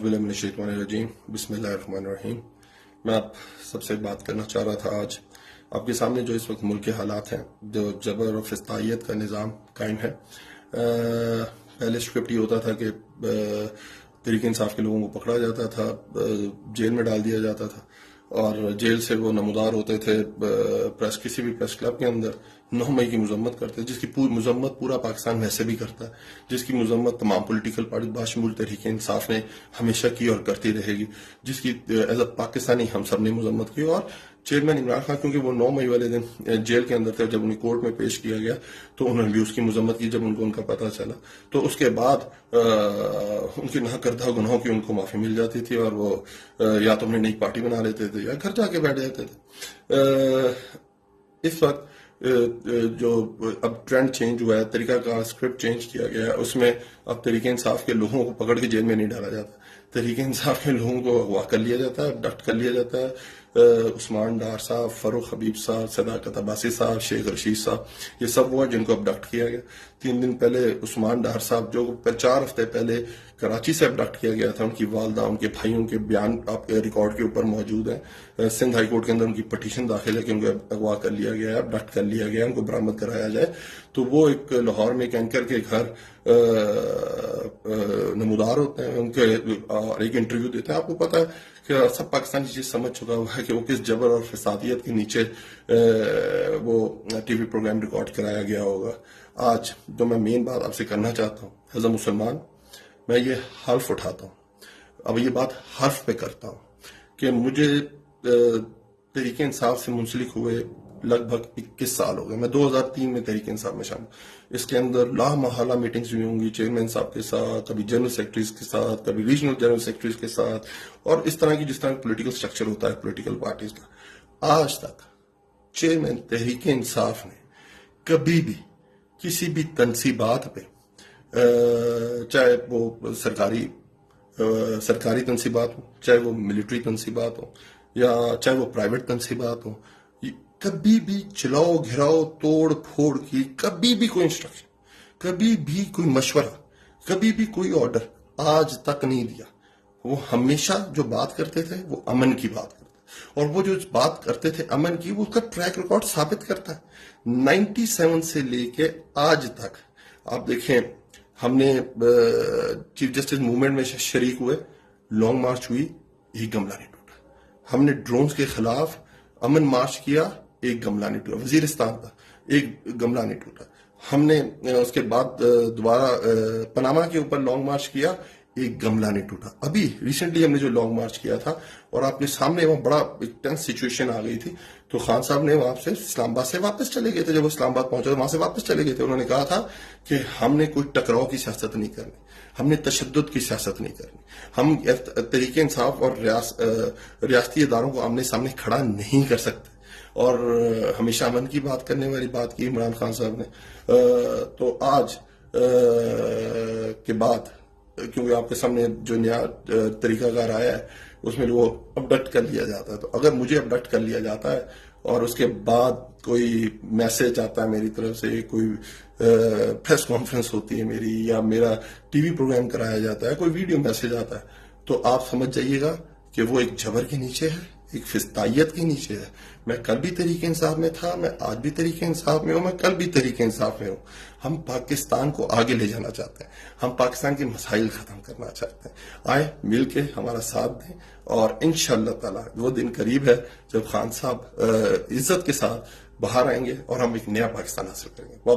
बिस्मिल्लाहिर्रहमानिर्रहीम बिस्मिल्लाहिर्रहमानिर्रहीम। मैं आप सबसे बात करना चाह रहा था आज आपके सामने जो इस वक्त मुल्क के हालात हैं, जो जबर और फिस्तायत का निज़ाम कायम है। पहले स्क्रिप्ट ये होता था कि तहरीक इंसाफ के लोगों को पकड़ा जाता था, जेल में डाल दिया जाता था और जेल से वो नमूदार होते थे प्रेस किसी भी प्रेस क्लब के अंदर 9 मई की मजम्मत करते, जिसकी मजम्मत पूरा पाकिस्तान वैसे भी करता है, जिसकी मजम्मत तमाम पॉलिटिकल पार्टी बाशमूल तहरीक इंसाफ ने हमेशा की और करती रहेगी, जिसकी एज अ पाकिस्तानी हम सब ने मजम्मत की। और चेयरमैन इमरान खान क्योंकि वो 9 मई वाले दिन जेल के अंदर थे, जब उन्हें कोर्ट में पेश किया गया तो उन्होंने भी उसकी मजम्मत की जब उनको उनका पता चला। तो उसके बाद उनके नाकर्दा गुनाहों की उनको माफी मिल जाती थी और वो या तो अपनी नई पार्टी बना लेते थे या घर जाके बैठ जाते थे। इस वक्त जो अब ट्रेंड चेंज हुआ है, तरीका का स्क्रिप्ट चेंज किया गया है, उसमें अब तहरीक इंसाफ के लोगों को पकड़ के जेल में नहीं डाला जाता, तहरीक इंसाफ के लोगों को अगवा कर लिया जाता है, अबडक्ट कर लिया जाता है। उस्मान डार साहब, फरूख हबीब साहब, सदाकत अब्बासी साहब, शेख रशीद साहब, ये सब वो हैं जिनको अबडक्ट किया गया। 3 दिन पहले उस्मान डार साहब जो 4 हफ्ते पहले कराची से अबडक्ट किया गया था, उनकी वालदा, उनके भाइयों के बयान आपके रिकॉर्ड के ऊपर मौजूद हैं। सिंध हाई कोर्ट के अंदर उनकी पटिशन दाखिल है कि उनको अगवा कर लिया गया है, अबडक्ट कर लिया गया है, उनको बरामद कराया जाए। तो वो एक लाहौर में एक एंकर के घर नमूदार होते हैं, उनके एक इंटरव्यू देते हैं। आपको पता है कि सब पाकिस्तानी चीज समझ चुका हुआ है कि वो किस जबर और फसादियत के नीचे वो टीवी प्रोग्राम रिकॉर्ड कराया गया होगा। आज जो मैं मेन बात आपसे करना चाहता हूँ, एज अ मुसलमान मैं ये हल्फ उठाता हूँ, अब ये बात हल्फ पे करता हूँ कि मुझे तहरीक इंसाफ से मुंसलिक हुए लगभग 21 साल हो गए। मैं 2003 में तहरीक इंसाफ में शामिल। इसके अंदर लामहला मीटिंग्स भी होंगी चेयरमैन साहब के साथ, कभी जनरल सेक्रेटरीज के साथ, कभी रीजनल जनरल सेक्रेटरीज के साथ, और इस तरह की जिस तरह पॉलिटिकल स्ट्रक्चर होता है पॉलिटिकल पार्टीज का। आज तक चेयरमैन तहरीक इंसाफ ने कभी भी किसी भी तनसीबात पे, चाहे वो सरकारी तनसीबात हो, चाहे वो मिलिट्री तनसीबात हो, या चाहे वो प्राइवेट तनसीबात हो, कभी भी चलाओ घिराओ तोड़ फोड़ की कभी भी कोई इंस्ट्रक्शन, कभी भी कोई मशवरा, कभी भी कोई ऑर्डर आज तक नहीं दिया। वो हमेशा जो बात करते थे वो अमन की बात करते, और वो जो बात करते थे अमन की, वो उसका ट्रैक रिकॉर्ड साबित करता है। 97 से लेके आज तक आप देखें, हमने चीफ जस्टिस मूवमेंट में शरीक हुए, लॉन्ग मार्च हुई, एक गमला नहीं टूटा। हमने ड्रोन्स के खिलाफ अमन मार्च किया, एक गमला नहीं टूटा। वजीरिस्तान का एक गमला नहीं टूटा। हमने उसके बाद दोबारा पनामा के ऊपर लॉन्ग मार्च किया, एक गमला नहीं टूटा। अभी रिसेंटली हमने जो लॉन्ग मार्च किया था, और आपके सामने वहां बड़ा एक टेंस सिचुएशन आ गई थी, तो खान साहब ने वहां से इस्लामाबाद से वापस चले गए थे। जब वो इस्लामाबाद पहुंचे तो वहां से वापस चले गए थे। उन्होंने कहा था कि हमने कोई टकराव की सियासत नहीं करनी, हमने तशद्दुद की सियासत नहीं करनी, हम तहरीक इंसाफ और रियासती इदारों को आमने सामने खड़ा नहीं कर सकते। और हमेशा अमन की बात करने वाली बात की इमरान खान साहब ने। तो आज के बाद, क्योंकि आपके सामने जो नया तरीकाकार आया है उसमें वो अबडक्ट कर लिया जाता है, तो अगर मुझे अबडक्ट कर लिया जाता है और उसके बाद कोई मैसेज आता है मेरी तरफ से, कोई प्रेस कॉन्फ्रेंस होती है मेरी, या मेरा टीवी प्रोग्राम कराया जाता है, कोई वीडियो मैसेज आता है, तो आप समझ जाइएगा कि वो एक जबर के नीचे है, एक फिस्तायत के नीचे है। मैं कल भी तहरीक इंसाफ में था, मैं आज भी तहरीक इंसाफ में हूं, मैं कल भी तहरीक इंसाफ में हूं। हम पाकिस्तान को आगे ले जाना चाहते हैं, हम पाकिस्तान के मसाइल खत्म करना चाहते हैं। आए मिल के हमारा साथ दें, और इंशाअल्लाह ताला वो दिन करीब है जब खान साहब इज्जत के साथ बाहर आएंगे और हम एक नया पाकिस्तान हासिल करेंगे।